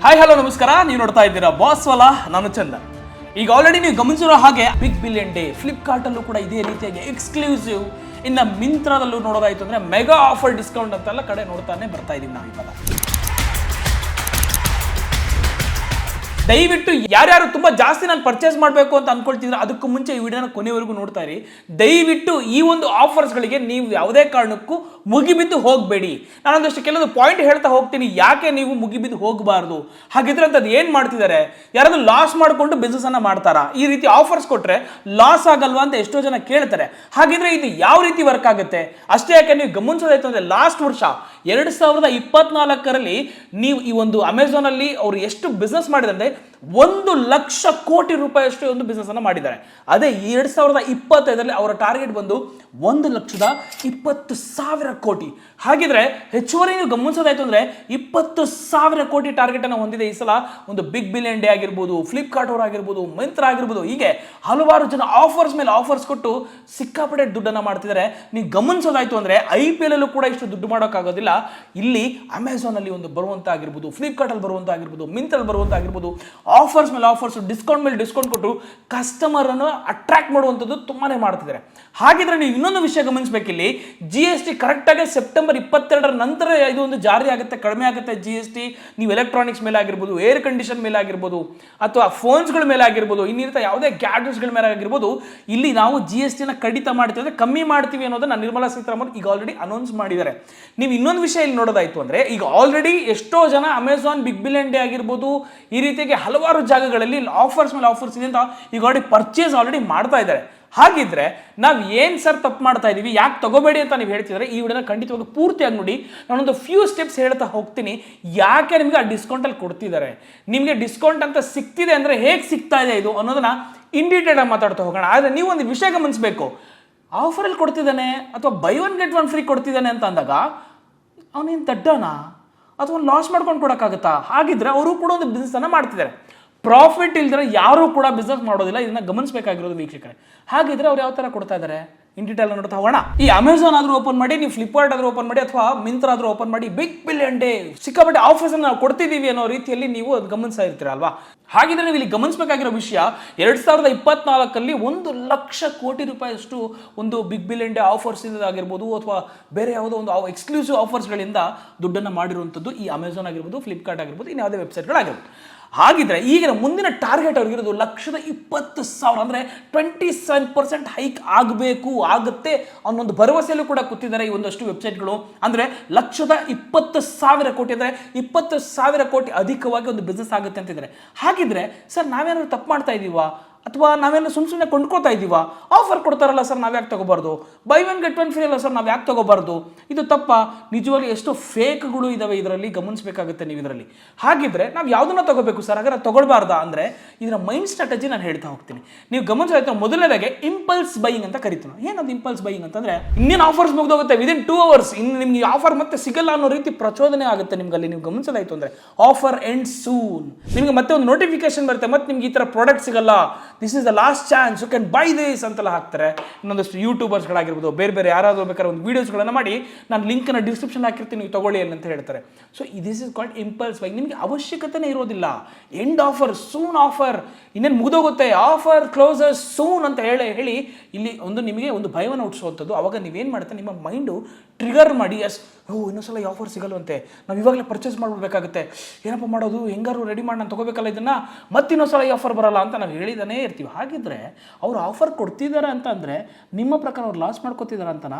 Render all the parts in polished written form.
Hi hello ನಮಸ್ಕಾರ, ನೀವು ನೋಡ್ತಾ ಇದ್ದೀರಾ ಬಾಸ್ವಾಲಾ, ನಾನು ಚಂದನ್. ಈಗ ಆಲ್ರೆಡಿ ನೀವು ಗಮನಿಸಿರೋ ಹಾಗೆ ಬಿಗ್ ಬಿಲಿಯನ್ ಡೇ ಫ್ಲಿಪ್ಕಾರ್ಟ್ ಅಲ್ಲೂ ಕೂಡ ಇದೇ ರೀತಿಯಾಗಿ ಎಕ್ಸ್ಕ್ಲೂಸಿವ್, ಇನ್ನು ಮಿಂತ್ರಾದಲ್ಲೂ ನೋಡೋದಾಯ್ತು ಅಂದ್ರೆ ಮೆಗಾ ಆಫರ್ ಡಿಸ್ಕೌಂಟ್ ಅಂತೆಲ್ಲ ಕಡೆ ನೋಡ್ತಾನೆ ಬರ್ತಾ ಇದೀವಿ ನಾವು ಇವಾಗ. ದಯವಿಟ್ಟು ಯಾರ್ಯಾರು ತುಂಬಾ ಜಾಸ್ತಿ ನಾನು ಪರ್ಚೇಸ್ ಮಾಡಬೇಕು ಅಂತ ಅನ್ಕೊಳ್ತಿದ್ರೆ ಅದಕ್ಕೂ ಮುಂಚೆ ಈ ವಿಡಿಯೋನ ಕೊನೆವರೆಗೂ ನೋಡ್ತಾ ಇರಿ. ದಯವಿಟ್ಟು ಈ ಒಂದು ಆಫರ್ಸ್ಗಳಿಗೆ ನೀವು ಯಾವುದೇ ಕಾರಣಕ್ಕೂ ಮುಗಿಬಿದ್ದು ಹೋಗಬೇಡಿ. ನಾನೊಂದಷ್ಟು ಕೆಲವೊಂದು ಪಾಯಿಂಟ್ ಹೇಳ್ತಾ ಹೋಗ್ತೀನಿ, ಯಾಕೆ ನೀವು ಮುಗಿಬಿದ್ದು ಹೋಗಬಾರ್ದು. ಹಾಗಿದ್ರೆ ಅಂತದ್ದು ಏನು ಮಾಡ್ತಿದ್ದಾರೆ, ಯಾರಾದ್ರೂ ಲಾಸ್ ಮಾಡಿಕೊಂಡು ಬಿಸ್ನೆಸ್ ಅನ್ನ ಮಾಡ್ತಾರಾ? ಈ ರೀತಿ ಆಫರ್ಸ್ ಕೊಟ್ರೆ ಲಾಸ್ ಆಗಲ್ವಾ ಅಂತ ಎಷ್ಟೋ ಜನ ಕೇಳ್ತಾರೆ. ಹಾಗಿದ್ರೆ ಇದು ಯಾವ ರೀತಿ ವರ್ಕ್ ಆಗುತ್ತೆ? ಅಷ್ಟೇ ಯಾಕೆ ನೀವು ಗಮನಿಸೋದಾಯ್ತು ಅಂದ್ರೆ ಲಾಸ್ಟ್ ವರ್ಷ 2024ರಲ್ಲಿ ನೀವು ಈ ಒಂದು ಅಮೆಝಾನ್ ಅಲ್ಲಿ ಅವರು ಎಷ್ಟು ಬಿಸ್ನೆಸ್ ಮಾಡಿದ್ರೆ 1,00,000 ಕೋಟಿ ರೂಪಾಯಿಯಷ್ಟು ಒಂದು ಬಿಸ್ನೆಸ್ ಅನ್ನ ಮಾಡಿದ್ದಾರೆ. ಅದೇ 2025ರಲ್ಲಿ ಅವರ ಟಾರ್ಗೆಟ್ ಬಂದು 1,20,000 ಕೋಟಿ. ಹಾಗಿದ್ರೆ ಹೆಚ್ಚುವರಿ ನೀವು ಗಮನಿಸೋದಾಯ್ತು ಅಂದ್ರೆ 20,000 ಕೋಟಿ ಟಾರ್ಗೆಟ್ ಅನ್ನು ಹೊಂದಿದೆ ಈ ಸಲ ಒಂದು ಬಿಗ್ ಬಿಲಿಯನ್ ಡೇ ಆಗಿರ್ಬೋದು, ಫ್ಲಿಪ್ಕಾರ್ಟ್ ಅವರು ಆಗಿರ್ಬೋದು, ಮಿಂತ್ರಾ ಆಗಿರ್ಬೋದು, ಹೀಗೆ ಹಲವಾರು ಜನ ಆಫರ್ಸ್ ಮೇಲೆ ಆಫರ್ಸ್ ಕೊಟ್ಟು ಸಿಕ್ಕಾಪಟ್ಟೆ ದುಡ್ಡನ್ನ ಮಾಡ್ತಿದ್ದಾರೆ. ನೀವು ಗಮನಿಸೋದಾಯ್ತು ಅಂದ್ರೆ IPL ಅಲ್ಲೂ ಕೂಡ ಇಷ್ಟು ದುಡ್ಡು ಮಾಡೋಕ್ಕಾಗೋದಿಲ್ಲ. ಇಲ್ಲಿ ಅಮೆಝಾನ್ ಅಲ್ಲಿ ಒಂದು ಬರುವಂತ ಆಗಿರ್ಬೋದು, ಫ್ಲಿಪ್ಕಾರ್ಟ್ ಅಲ್ಲಿ ಬರುವಂತ ಆಗಿರ್ಬೋದು, ಮಿಂತ್ರಾ ಅಲ್ಲಿ ಬರುವಂತ ಆಗಿರ್ಬೋದು, ಆಫರ್ಸ್ ಮೇಲೆ ಆಫರ್ಸ್, ಡಿಸ್ಕೌಂಟ್ ಮೇಲೆ ಡಿಸ್ಕೌಂಟ್ ಕೊಟ್ಟು ಕಸ್ಟಮರ್ ಅನ್ನು ಅಟ್ರಾಕ್ಟ್ ಮಾಡುವಂಥದ್ದು ತುಂಬಾನೇ ಮಾಡ್ತಿದ್ದಾರೆ. ಹಾಗಿದ್ರೆ ನೀವು ಇನ್ನೊಂದು ವಿಷಯ ಗಮನಿಸಬೇಕಿಲ್ಲಿ, GST ಕರೆಕ್ಟ್ ಆಗಿ ಸೆಪ್ಟೆಂಬರ್ 22ರ ನಂತರ ಇದು ಒಂದು ಜಾರಿ ಆಗುತ್ತೆ, ಕಡಿಮೆ ಆಗುತ್ತೆ GST. ನೀವು ಎಲೆಕ್ಟ್ರಾನಿಕ್ಸ್ ಮೇಲೆ ಆಗಿರ್ಬೋದು, ಏರ್ ಕಂಡೀಷನ್ ಮೇಲೆ ಆಗಿರ್ಬೋದು, ಅಥವಾ ಫೋನ್ಸ್ಗಳ ಮೇಲೆ ಆಗಿರ್ಬೋದು, ಇನ್ನಿರ್ತ ಯಾವುದೇ ಗ್ಯಾಡ್ಜೆಟ್ಸ್ಗಳ ಮೇಲೆ ಆಗಿರ್ಬೋದು, ಇಲ್ಲಿ ನಾವು GST ನ ಕಡಿತ ಮಾಡ್ತೀವಿ, ಕಮ್ಮಿ ಮಾಡ್ತೀವಿ ಅನ್ನೋದನ್ನ ನಿರ್ಮಲಾ ಸೀತಾರಾಮನ್ ಈಗ ಆಲ್ರೆಡಿ ಅನೌನ್ಸ್ ಮಾಡಿದ್ದಾರೆ. ನೀವು ಇನ್ನೊಂದು ವಿಷಯ ಇಲ್ಲಿ ನೋಡೋದಾಯ್ತು ಅಂದ್ರೆ, ಈಗ ಆಲ್ರೆಡಿ ಎಷ್ಟೋ ಜನ ಅಮೆಝಾನ್ ಬಿಗ್ ಬಿಲಿಯನ್ ಡೇ ಆಗಿರ್ಬೋದು, ಈ ರೀತಿಯಾಗಿ ಹಲವಾರು ಜಾಗಗಳಲ್ಲಿ ಆಫರ್ಸ್ ಮೇಲೆ ಆಫರ್ಸ್ ಇದೆ ಅಂತ ಈಗ ಪರ್ಚೇಸ್ ಆಲ್ರೆಡಿ ಮಾಡ್ತಾ ಇದ್ದಾರೆ. ಹಾಗಿದ್ರೆ ನಾವು ಏನ್ ಸರ್ ತಪ್ಪು ಮಾಡ್ತಾ ಇದೀವಿ, ಯಾಕೆ ತಗೋಬೇಡಿ ಅಂತ ನೀವು ಹೇಳ್ತಿದ್ರೆ ಈ ವಿಡಿಯೋನ ಖಂಡಿತವಾಗಿ ಪೂರ್ತಿಯಾಗಿ ನೋಡಿ. ನಾನೊಂದು ಫ್ಯೂ ಸ್ಟೆಪ್ಸ್ ಹೇಳ್ತಾ ಹೋಗ್ತೀನಿ, ಯಾಕೆ ನಿಮ್ಗೆ ಆ ಡಿಸ್ಕೌಂಟ್ ಅಲ್ಲಿ ಕೊಡ್ತಿದ್ದಾರೆ, ನಿಮಗೆ ಡಿಸ್ಕೌಂಟ್ ಅಂತ ಸಿಗ್ತಿದೆ ಅಂದ್ರೆ ಹೇಗೆ ಸಿಗ್ತಾ ಇದೆ ಇದು ಅನ್ನೋದನ್ನ ಇನ್ ಡೀಟೇಲ್ ಆಗಿ ಮಾತಾಡ್ತಾ ಹೋಗೋಣ. ಆದ್ರೆ ನೀವು ಒಂದು ವಿಷಯ ಗಮನಿಸಬೇಕು, ಆಫರ್ ಅಲ್ಲಿ ಕೊಡ್ತಿದ್ದಾನೆ ಅಥವಾ buy one get one free ಕೊಡ್ತಿದ್ದಾನೆ ಅಂತ ಅಂದಾಗ ಅವನೇನು ದಡ್ಡನಾ ಅಥವಾ ಲಾಸ್ ಮಾಡ್ಕೊಂಡು ಕೊಡೋಕ್ಕಾಗತ್ತಾ? ಹಾಗಿದ್ರೆ ಅವರು ಕೂಡ ಒಂದು ಬಿಸ್ನೆಸ್ ಅನ್ನ ಮಾಡ್ತಿದ್ದಾರೆ. ಪ್ರಾಫಿಟ್ ಇಲ್ದ್ರೆ ಯಾರು ಕೂಡ ಬಿಸ್ನೆಸ್ ಮಾಡೋದಿಲ್ಲ, ಇದನ್ನ ಗಮನಿಸಬೇಕಾಗಿರೋದು ವೀಕ್ಷಕರೇ. ಹಾಗಿದ್ರೆ ಅವ್ರು ಯಾವ ತರ ಕೊಡ್ತಾ ಇದ್ದಾರೆ ಇನ್ ಡೀಟೇಲ್ ನೋಡ್ತಾ ಹೋಗೋಣ. ಈ ಅಮೆಝಾನ್ ಆದ್ರೂ ಓಪನ್ ಮಾಡಿ, ನೀವು ಫ್ಲಿಪ್ಕಾರ್ಟ್ ಆದ್ರೂ ಓಪನ್ ಮಾಡಿ, ಅಥವಾ ಮಿಂತ್ರಾ ಆದ್ರೂ ಓಪನ್ ಮಾಡಿ, ಬಿಗ್ ಬಿಲಿಯನ್ ಡೇ ಸಿಕ್ಕಾಪಟ್ಟೆ ಆಫರ್ಸ್ ಅನ್ನು ನಾವು ಕೊಡ್ತಿದೀವಿ ಅನ್ನೋ ರೀತಿಯಲ್ಲಿ ನೀವು ಅದು ಗಮನಿಸ್ತಾ ಇರ್ತೀರ ಅಲ್ವಾ. ಹಾಗಿದ್ರೆ ನೀವು ಇಲ್ಲಿ ಗಮನಿಸಬೇಕಾಗಿರೋ ವಿಷಯ, 2024ರಲ್ಲಿ 1,00,000 ಕೋಟಿ ರೂಪಾಯಿಯಷ್ಟು ಒಂದು ಬಿಗ್ ಬಿಲಿಯನ್ ಡೇ ಆಫರ್ಸ್ ಆಗಿರ್ಬೋದು, ಅಥವಾ ಬೇರೆ ಯಾವುದೋ ಒಂದು ಎಕ್ಸ್ಕ್ಲೂಸಿವ್ ಆಫರ್ಸ್ಗಳಿಂದ ದುಡ್ಡನ್ನು ಮಾಡಿರುವಂಥದ್ದು ಈ ಅಮೆಝಾನ್ ಆಗಿರ್ಬೋದು, ಫ್ಲಿಪ್ಕಾರ್ಟ್ ಆಗಿರ್ಬೋದು, ಇನ್ನು ಯಾವುದೇ ವೆಬ್ಸೈಟ್ಗಳಾಗಿರ್ಬೋದು. ಹಾಗಿದ್ರೆ ಈಗಿನ ಮುಂದಿನ ಟಾರ್ಗೆಟ್ ಅವ್ರಿಗಿರೋದು 1,20,000, ಅಂದ್ರೆ 27% ಹೈಕ್ ಆಗಬೇಕು, ಆಗುತ್ತೆ ಅನ್ನೊಂದು ಭರವಸೆಯಲ್ಲೂ ಕೂಡ ಕೂತಿದ್ದಾರೆ ಈ ಒಂದಷ್ಟು ವೆಬ್ಸೈಟ್ಗಳು. ಅಂದ್ರೆ 1,20,000 ಕೋಟಿ, ಅಂದ್ರೆ 20,000 ಕೋಟಿ ಅಧಿಕವಾಗಿ ಒಂದು ಬಿಸ್ನೆಸ್ ಆಗುತ್ತೆ ಅಂತಿದ್ದಾರೆ. ಹಾಗಿದ್ರೆ ಸರ್ ನಾವೇನಾದ್ರು ತಪ್ಪು ಮಾಡ್ತಾ ಇದೀವಾ, ಅಥವಾ ನಾವೇನು ಸುಮ್ಮನೆ ಕೊಂಡ್ಕೋತಾ ಇದ್ದೀವಾ? ಆಫರ್ ಕೊಡ್ತಾರಲ್ಲ ಸರ್, ನಾವು ಯಾಕೆ ತಗೋಬಾರ್ದು? Buy one get one free ಅಲ್ಲ ಸರ್, ನಾವು ಯಾಕೆ ತಗೋಬಾರ್ದು? ಇದು ತಪ್ಪ? ನಿಜವಾಗಿ ಎಷ್ಟು ಫೇಕ್ಗಳು ಇದಾವೆ ಇದರಲ್ಲಿ, ಗಮನಿಸಬೇಕಾಗುತ್ತೆ ನೀವು ಇದರಲ್ಲಿ. ಹಾಗಿದ್ರೆ ನಾವು ಯಾವುದನ್ನ ತಗೋಬೇಕು ಸರ್, ಹಾಗಾದ್ರೆ ತಗೊಳ್ಬಾರ್ದಾ ಅಂದ್ರೆ ಇದರ ಮೈಂಡ್ ಸ್ಟ್ರಾಟಜಿ ನಾನು ಹೇಳ್ತಾ ಹೋಗ್ತೀನಿ. ನೀವು ಗಮನಿಸಿದ್ರೆ ಮೊದಲನೇದಾಗಿ ಇಂಪಲ್ಸ್ ಬೈಯಿಂಗ್ ಅಂತ ಕರಿತೀವಿ. ಏನದು ಇಂಪಲ್ಸ್ ಬೈಯಿಂಗ್ ಅಂತಂದ್ರೆ, ಇನ್ನೇನು ಆಫರ್ಸ್ ಮುಗಿದೋಗುತ್ತೆ ವಿದಿನ್ 2 hours, ಇನ್ನು ನಿಮ್ಗೆ ಆಫರ್ ಮತ್ತೆ ಸಿಗಲ್ಲ ಅನ್ನೋ ರೀತಿ ಪ್ರಚೋದನೆ ಆಗುತ್ತೆ ನಿಮ್ಗೆ. ಅಲ್ಲಿ ನೀವು ಗಮನಿಸೋದಾಯ್ತು ಅಂದ್ರೆ ಆಫರ್ ಎಂಡ್ ಸೂನ್, ನಿಮಗೆ ಮತ್ತೆ ಒಂದು ನೋಟಿಫಿಕೇಶನ್ ಬರುತ್ತೆ, ಮತ್ತೆ ನಿಮ್ಗೆ ಈ ತರ ಪ್ರಾಡಕ್ಟ್ ಸಿಗಲ್ಲ, this is the last chance, you can buy this ಅಂತೆಲ್ಲ ಹಾಕ್ತಾರೆ. ಇನ್ನೊಂದಷ್ಟು ಯೂಟ್ಯೂಬರ್ಸ್ಗಳಾಗಿರ್ಬೋದು, ಬೇರೆ ಬೇರೆ ಯಾರಾದರೂ ಬೇಕಾದ್ರೆ ಒಂದು ವೀಡಿಯೋಸ್ಗಳನ್ನು ಮಾಡಿ ನಾನು ಲಿಂಕನ್ನು ಡಿಸ್ಕ್ರಿಪ್ಷನ್ ಹಾಕಿರ್ತೀನಿ, ನೀವು ತಗೊಳ್ಳಿ ಅಂತ ಹೇಳ್ತಾರೆ. So this is called impulse by. ನಿಮಗೆ ಅವಶ್ಯಕತೆನೇ ಇರೋದಿಲ್ಲ. ಎಂಡ್ ಆಫರ್, ಸೂನ್ ಆಫರ್, ಇನ್ನೇನು ಮುಗಿದೋಗುತ್ತೆ, ಆಫರ್ ಕ್ಲೋಸಸ್ ಸೂನ್ ಅಂತ ಹೇಳಿ ಇಲ್ಲಿ ಒಂದು ನಿಮಗೆ ಒಂದು ಭಯವನ್ನು ಹುಟ್ಟಿಸುವಂಥದ್ದು. ಅವಾಗ ನೀವೇನು ಮಾಡ್ತಾರೆ, ನಿಮ್ಮ ಮೈಂಡು ಟ್ರಿಗರ್ ಮಾಡಿ, ಎಸ್ ಇನ್ನೊಂದ್ಸಲ ಈ ಆಫರ್ ಸಿಗಲ್ವಂತೆ, ನಾವು ಇವಾಗಲೇ ಪರ್ಚೇಸ್ ಮಾಡಬೇಕಾಗುತ್ತೆ, ಏನಪ್ಪ ಮಾಡೋದು, ಹೆಂಗಾರು ರೆಡಿ ಮಾಡಿ ನಾನು ತಗೋಬೇಕಲ್ಲ ಇದನ್ನ, ಮತ್ತೆ ಇನ್ನೊಂದ್ಸಲ ಈ ಆಫರ್ ಬರಲ್ಲ ಅಂತ ನಾವು ಹೇಳಿದಾನೇ ಇರ್ತೀವಿ. ಹಾಗಿದ್ರೆ ಅವ್ರು ಆಫರ್ ಕೊಡ್ತಿದ್ದಾರೆ ಅಂತ ಅಂದರೆ ನಿಮ್ಮ ಪ್ರಕಾರ ಅವ್ರು ಲಾಸ್ ಮಾಡ್ಕೋತಿದ್ದಾರೆ ಅಂತನಾ?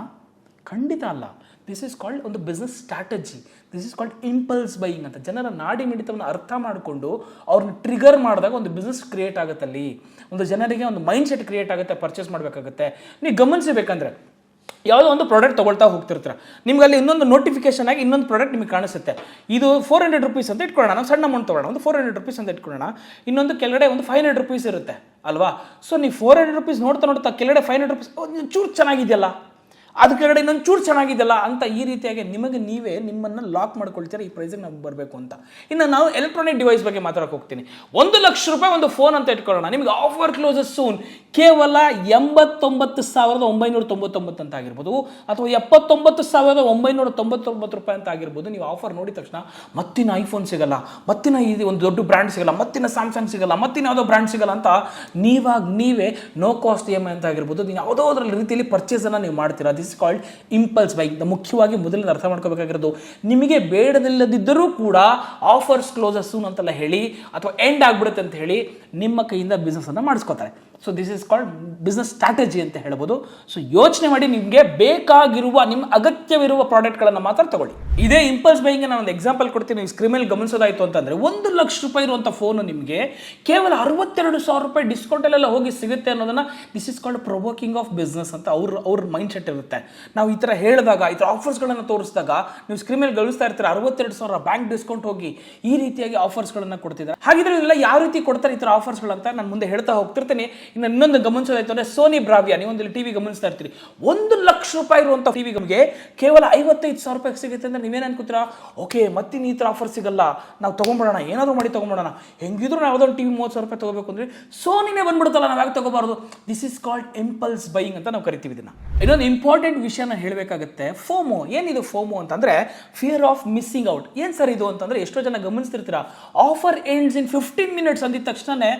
ಖಂಡಿತ ಅಲ್ಲ. ದಿಸ್ ಇಸ್ ಕಾಲ್ಡ್ ಒಂದು business strategy, this is called impulse buying ಅಂತ. ಜನರ ನಾಡಿ ಮಿಡಿತವನ್ನು ಅರ್ಥ ಮಾಡಿಕೊಂಡು ಅವ್ರನ್ನ ಟ್ರಿಗರ್ ಮಾಡಿದಾಗ ಒಂದು ಬಿಸ್ನೆಸ್ ಕ್ರಿಯೇಟ್ ಆಗುತ್ತೆ, ಅಲ್ಲಿ ಒಂದು ಜನರಿಗೆ ಒಂದು ಮೈಂಡ್ ಸೆಟ್ ಕ್ರಿಯೇಟ್ ಆಗುತ್ತೆ, ಪರ್ಚೇಸ್ ಮಾಡಬೇಕಾಗುತ್ತೆ. ನೀವು ಗಮನಿಸಬೇಕಂದ್ರೆ ಯಾವುದೋ ಒಂದು ಪ್ರಾಡಕ್ಟ್ ತೊಗೊಳ್ತಾ ಹೋಗ್ತಿರ್ತೀರ, ನಿಮ್ಗೆ ಅಲ್ಲಿ ಇನ್ನೊಂದು ನೋಟಿಫಿಕೇಶನ್ ಆಗಿ ಇನ್ನೊಂದು ಪ್ರಾಡಕ್ಟ್ ನಿಮಗೆ ಕಾಣಿಸುತ್ತೆ. ಇದು 400 ರೂಪೀಸ್ ಅಂತ ಇಟ್ಕೊಳ್ಳೋಣ, ನಾವು ಸಣ್ಣ ಅಮೌಂಟ್ ತೊಗೊಳ್ಳೋಣ, ಒಂದು 400 ರೂಪೀಸ್ ಅಂತ ಇಟ್ಕೊಳ್ಳೋಣ. ಇನ್ನೊಂದು ಕೆಳಗಡೆ ಒಂದು 500 ರೂಪೀಸ್ ಇರುತ್ತೆ ಅಲ್ವಾ. ಸೊ ನೀವು 400 ರೂಪೀಸ್ ನೋಡ್ತಾ ಕೆಳಗಡೆ 500 ರೂಪೀಸ್ ಚೂರು ಚೆನ್ನಾಗಿದೆಯಲ್ಲ, ಅದ್ರ ಕೆಳಗಡೆ ಇನ್ನೊಂದು ಚೂರು ಚೆನ್ನಾಗಿದೆಯಲ್ಲ ಅಂತ ಈ ರೀತಿಯಾಗಿ ನಿಮಗೆ ನೀವೇ ನಿಮ್ಮನ್ನು ಲಾಕ್ ಮಾಡ್ಕೊಳ್ತೀರಾ ಈ ಪ್ರೈಸಿಗೆ ನಮ್ಗೆ ಬರಬೇಕು ಅಂತ. ಇನ್ನು ನಾವು ಎಲೆಕ್ಟ್ರಾನಿಕ್ ಡಿವೈಸ್ ಬಗ್ಗೆ ಮಾತಾಡೋಕೆ ಹೋಗ್ತೀನಿ. 1 ಲಕ್ಷ ರೂಪಾಯಿ ಒಂದು ಫೋನ್ ಅಂತ ಇಟ್ಕೊಳ್ಳೋಣ, ನಿಮಗೆ ಆಫರ್ ಕ್ಲೋಸಸ್ ಸೂನ್ ಕೇವಲ 89,999 ಅಂತ ಆಗಿರ್ಬೋದು, ಅಥವಾ 79,999 ರೂಪಾಯಿ ಅಂತ ಆಗಿರ್ಬೋದು. ನೀವು ಆಫರ್ ನೋಡಿದ ತಕ್ಷಣ ಮತ್ತಿನ ಐಫೋನ್ ಸಿಗಲ್ಲ, ಮತ್ತಿನ ಇದು ಒಂದು ದೊಡ್ಡ ಬ್ರ್ಯಾಂಡ್ ಸಿಗಲ್ಲ, ಮತ್ತಿನ ಸ್ಯಾಮ್ಸಂಗ್ ಸಿಗಲ್ಲ, ಮತ್ತಿನ ಯಾವುದೋ ಬ್ರ್ಯಾಂಡ್ ಸಿಗಲ್ಲ ಅಂತ ನೀವೇ ನೋ ಕಾಸ್ಟ್ EMI ಅಂತ ಆಗಿರ್ಬೋದು, ನೀವು ಯಾವುದೋ ಅದರ ರೀತಿಯಲ್ಲಿ ಪರ್ಚೇಸನ್ನು ನೀವು ಮಾಡ್ತೀರಾ. This is called impulse bike. ಮುಖ್ಯವಾಗಿ ಮೊದಲಿಂದ ಅರ್ಥ ಮಾಡ್ಕೋಬೇಕಾಗಿರೋದು, ನಿಮಗೆ ಬೇಡದಿಲ್ಲದಿದ್ದರೂ ಕೂಡ ಆಫರ್ಸ್ ಕ್ಲೋಸಸ್ ಸೂನ್ ಅಂತೆಲ್ಲ ಹೇಳಿ ಅಥವಾ ಎಂಡ್ ಆಗ್ಬಿಡುತ್ತೆ ಅಂತ ಹೇಳಿ ನಿಮ್ಮ ಕೈಯಿಂದ ಬಿಸ್ನೆಸ್ ಅನ್ನು ಮಾಡಿಸ್ಕೋತಾರೆ. So this is called business strategy ಅಂತ ಹೇಳ್ಬೋದು. ಸೊ ಯೋಚನೆ ಮಾಡಿ, ನಿಮಗೆ ಬೇಕಾಗಿರುವ ನಿಮ್ಮ ಅಗತ್ಯವಿರುವ ಪ್ರಾಡಕ್ಟ್ಗಳನ್ನು ಮಾತ್ರ ತಗೊಳ್ಳಿ. ಇದೇ ಇಂಪಲ್ಸ್ ಬೈಯಿಂಗ್ ನಾನು ಒಂದು ಎಕ್ಸಾಂಪಲ್ ಕೊಡ್ತೀನಿ. ನೀವು ಸ್ಕ್ರೀನ್ ಮೇಲೆ ಗಮನಿಸೋದಾಯಿತು ಅಂತಂದರೆ 1 ಲಕ್ಷ ರೂಪಾಯಿ ಇರುವಂಥ ಫೋನು ನಿಮಗೆ ಕೇವಲ 62,000 ರೂಪಾಯಿ ಡಿಸ್ಕೌಂಟಲ್ಲೆಲ್ಲ ಹೋಗಿ ಸಿಗುತ್ತೆ ಅನ್ನೋದನ್ನು this is called provoking of business ಅಂತ ಅವ್ರ ಮೈಂಡ್ ಸೆಟ್ ಇರುತ್ತೆ. ನಾವು ಈ ಥರ ಹೇಳಿದಾಗ, ಈ ಥರ ಆಫರ್ಸ್ಗಳನ್ನು ತೋರಿಸಿದಾಗ ನೀವು ಸ್ಕ್ರೀನ್ ಮೇಲೆ ಗಮನಿಸ್ತಾ ಇರ್ತೀರ 62,000 ಬ್ಯಾಂಕ್ ಡಿಸ್ಕೌಂಟ್ ಹೋಗಿ ಈ ರೀತಿಯಾಗಿ ಆಫರ್ಸ್ಗಳನ್ನು ಕೊಡ್ತಿದ್ದಾರೆ. ಹಾಗಿದ್ರೆ ಇದೆಲ್ಲ ಯಾವ ರೀತಿ ಕೊಡ್ತಾರೆ ಈ ಥರ ಆಫರ್ಸ್ಗಳಂತ ನಾನು ಮುಂದೆ ಹೇಳ್ತಾ ಹೋಗ್ತಿರ್ತೀನಿ. ಇನ್ನೊಂದು ಗಮನಿಸೋದಾಯ್ತು ಅಂದರೆ ಸೋನಿ ಬ್ರಾವಿಯಾ, ನೀವೊಂದು ಟಿವಿ ಗಮನಿಸ್ತಾ ಇರ್ತೀರಿ, 1 ಲಕ್ಷ ರೂಪಾಯಿ ಇರುವಂಥ ಟಿವಿ ನಮಗೆ ಕೇವಲ 55,000 ರೂಪಾಯಿಗೆ ಸಿಗುತ್ತೆ ಅಂದರೆ ನೀವೇನು ಅನ್ಕೋತೀರಾ? ಓಕೆ, ಮತ್ತಿನ ಈ ಥರ ಆಫರ್ ಸಿಗಲ್ಲ, ನಾವು ತೊಗೊಂಬಿಡೋಣ, ಏನಾದರೂ ಮಾಡಿ ತೊಗೊಂಬಿಡೋಣ. ಹೆಂಗಿದ್ರು ನಾವು ಯಾವುದೋ ಟಿವಿ 30,000 ರೂಪಾಯಿ ತೊಗೋಬೇಕು ಅಂದರೆ ಸೋನಿನೇ ಬಂದ್ಬಿಡುತ್ತಲ್ಲ, ನಾವು ಯಾಕೆ ತೊಗೋಬಾರ್ದು? This is called impulse buying ಅಂತ ನಾವು ಕರಿತೀವಿ ಇದನ್ನು. ಇನ್ನೊಂದು ಇಂಪಾರ್ಟೆಂಟ್ ವಿಷಯನ ಹೇಳಬೇಕಾಗುತ್ತೆ, ಫೋಮೋ. ಏನಿದು ಫೋಮೋ ಅಂತಂದರೆ ಫಿಯರ್ ಆಫ್ ಮಿಸ್ಸಿಂಗ್ ಔಟ್. ಏನು ಸರ್ ಇದು ಅಂತಂದರೆ, ಎಷ್ಟೋ ಜನ ಗಮನಿಸ್ತಿರ್ತೀರಾ, ಆಫರ್ ಎಂಡ್ಸ್ ಇನ್ 15 ಮಿನಿಟ್ಸ್ ಅಂದಿದ ತಕ್ಷಣನೇ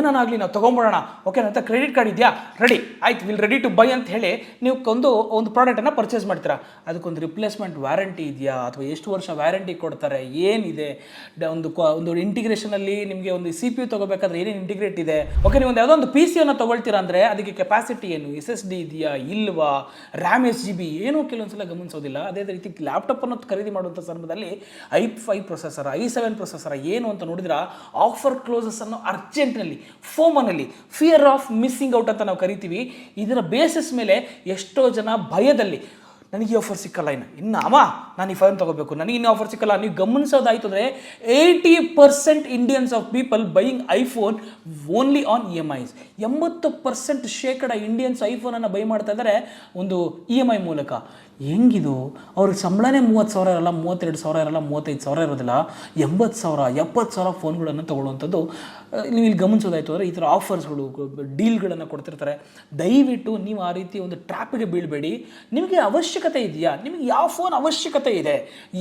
ಏನಾಗಲಿ ನಾವು ತೊಗೊಂಬಿಡೋಣ, ಓಕೆ ನನ್ನ ಕ್ರೆಡಿಟ್ ಕಾರ್ಡ್ ಇದೆಯಾ, ರೆಡಿ ಆಯ್ತು, ವಿಲ್ ರೆಡಿ ಟು ಬೈ ಅಂತ ಹೇಳಿ ನೀವು ಒಂದು ಪ್ರಾಡಕ್ಟನ್ನು ಪರ್ಚೇಸ್ ಮಾಡ್ತೀರಾ. ಅದಕ್ಕೊಂದು ರಿಪ್ಲೇಸ್ಮೆಂಟ್ ವ್ಯಾರಂಟಿ ಇದೆಯಾ, ಅಥವಾ ಎಷ್ಟು ವರ್ಷ ವ್ಯಾರಂಟಿ ಕೊಡ್ತಾರೆ, ಏನಿದೆ, ಒಂದು ಇಂಟಿಗ್ರೇಷನಲ್ಲಿ ನಿಮಗೆ ಒಂದು CPU ತೊಗೋಬೇಕಾದ್ರೆ ಏನೇನು ಇಂಟಿಗ್ರೇಟ್ ಇದೆ, ಓಕೆ ನೀವು ಒಂದು ಯಾವುದೋ ಒಂದು PC ತೊಗೊಳ್ತೀರಾ ಅಂದರೆ ಅದಕ್ಕೆ ಕೆಪಾಸಿಟಿ ಏನು, SSD ಇದೆಯಾ ಇಲ್ವಾ, RAM SGB ಏನೋ ಕೆಲವೊಂದ್ಸಲ ಗಮನಿಸೋದಿಲ್ಲ. ಅದೇ ರೀತಿ ಲ್ಯಾಪ್ಟಾಪನ್ನು ಖರೀದಿ ಮಾಡುವಂಥ ಸಂದರ್ಭದಲ್ಲಿ i5 ಪ್ರೊಸೆಸರ್, i7 ಪ್ರೊಸೆಸರ್ ಏನು ಅಂತ ನೋಡಿದ್ರೆ ಆಫರ್ ಕ್ಲೋಸಸ್ ಅನ್ನು ಅರ್ಜೆಂಟ್ನಲ್ಲಿ ಫೋಮನಲ್ಲಿ ಫಿಯರ್ ಆಫ್ ಮಿಸ್ಸಿಂಗ್ ಔಟ್ ಅಂತ ನಾವು ಕರಿತೀವಿ. ಇದರ ಬೇಸಿಸ್ ಮೇಲೆ ಎಷ್ಟೋ ಜನ ಭಯದಲ್ಲಿ ನನಗೆ ಈ ಆಫರ್ ಸಿಕ್ಕಲ್ಲ, ನಾನು ಈ ಫೋನ್ ತಗೋಬೇಕು, ನನಗೆ ಇನ್ನೂ ಆಫರ್ ಸಿಕ್ಕಲ್ಲ. ನೀವು ಗಮನಿಸೋದಾಯ್ತು ಅಂದರೆ 80% Indians of people buying iPhone only on EMIs. 80% Indians ಐಫೋನನ್ನು ಬೈ ಮಾಡ್ತಾ ಇದ್ದಾರೆ ಒಂದು EMI ಮೂಲಕ. ಹೆಂಗಿದು? ಅವ್ರಿಗೆ ಸಂಬಳನೇ 30,000 ಇರಲ್ಲ, 32,000 ಇರಲ್ಲ, 35,000 ಇರೋದಿಲ್ಲ, 80,000 70,000 ಫೋನ್ಗಳನ್ನು ತೊಗೊಳ್ಳುವಂಥದ್ದು ನೀವು ಇಲ್ಲಿ ಗಮನಿಸೋದಾಯ್ತು ಅಂದರೆ ಈ ಥರ ಆಫರ್ಸ್ಗಳು ಡೀಲ್ಗಳನ್ನು ಕೊಡ್ತಿರ್ತಾರೆ. ದಯವಿಟ್ಟು ನೀವು ಆ ರೀತಿ ಒಂದು ಟ್ರ್ಯಾಪಿಗೆ ಬೀಳಬೇಡಿ. ನಿಮಗೆ ಅವಶ್ಯಕತೆ ಇದೆಯಾ, ನಿಮಗೆ ಯಾವ ಫೋನ್ ಅವಶ್ಯಕತೆ ಇದೆ,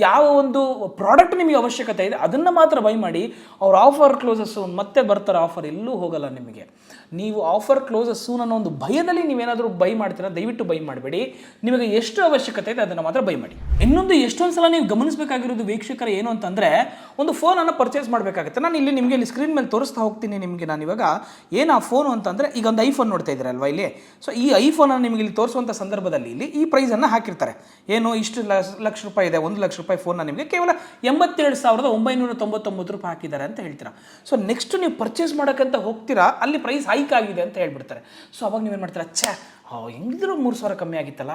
ಯಾವ ಒಂದು ಪ್ರಾಡಕ್ಟ್ ನಿಮಗೆ ಅವಶ್ಯಕತೆ ಇದೆ ಅದನ್ನು ಮಾತ್ರ ಬೈ ಮಾಡಿ. ಅವ್ರ ಆಫರ್ ಕ್ಲೋಸಸ್ ಮತ್ತೆ ಬರ್ತಾರೆ, ಆಫರ್ ಎಲ್ಲೂ ಹೋಗಲ್ಲ ನಿಮಗೆ. ನೀವು ಆಫರ್ ಕ್ಲೋಸಸ್ ಸೂನ್ ಅನ್ನೋ ಒಂದು ಭಯದಲ್ಲಿ ನೀವೇನಾದರೂ ಬೈ ಮಾಡ್ತೀರಾ, ದಯವಿಟ್ಟು ಬೈ ಮಾಡಬೇಡಿ. ನಿಮಗೆ ಎಷ್ಟು ಅವಶ್ಯಕತೆ ಇದೆ ಅದನ್ನು ಮಾತ್ರ ಬೈ ಮಾಡಿ. ಇನ್ನೊಂದು ಎಷ್ಟೊಂದು ಸಲ ನೀವು ಗಮನಿಸಬೇಕಾಗಿರೋದು ವೀಕ್ಷಕರ ಏನು ಅಂತಂದರೆ, ಒಂದು ಫೋನನ್ನು ಪರ್ಚೇಸ್ ಮಾಡಬೇಕಾಗುತ್ತೆ. ನಾನು ಇಲ್ಲಿ ನಿಮಗೆ ಇಲ್ಲಿ ಸ್ಕ್ರೀನ್ ಮೇಲೆ ತೋರಿಸ್ತಾ ಹೋಗ್ತೀನಿ ನಿಮಗೆ. ನಾನು ಇವಾಗ ಏನು ಆ ಫೋನು ಅಂತಂದರೆ, ಈಗ ಒಂದು ಐಫೋನ್ ನೋಡ್ತಾ ಇದ್ದೀರಲ್ವಾ ಇಲ್ಲಿ. ಸೊ ಈ ಐಫೋನನ್ನು ನಿಮಗೆ ಇಲ್ಲಿ ತೋರಿಸುವಂಥ ಸಂದರ್ಭದಲ್ಲಿ ಇಲ್ಲಿ ಈ ಪ್ರೈಸನ್ನು ಹಾಕಿರ್ತಾರೆ. ಏನು ಇಷ್ಟು ಲಕ್ಷ ರೂಪಾಯಿ ಇದೆ, 1 ಲಕ್ಷ ರೂಪಾಯಿ ಫೋನ್ನ ನಿಮಗೆ ಕೇವಲ 87,999 ರೂಪಾಯಿ ಹಾಕಿದ್ದಾರೆ ಅಂತ ಹೇಳ್ತೀರಾ. ಸೊ ನೆಕ್ಸ್ಟ್ ನೀವು ಪರ್ಚೇಸ್ ಮಾಡೋಕ್ಕಂತ ಹೋಗ್ತೀರಾ, ಅಲ್ಲಿ ಪ್ರೈಸ್ ಹೈಕ್ ಆಗಿದೆ ಅಂತ ಹೇಳ್ಬಿಡ್ತಾರೆ. ಸೊ ಅವಾಗ ನೀವೇನು ಮಾಡ್ತೀರಾ, ಹೆಂಗಿದ್ರು 3,000 ಕಮ್ಮಿ ಆಗಿತ್ತಲ್ಲ,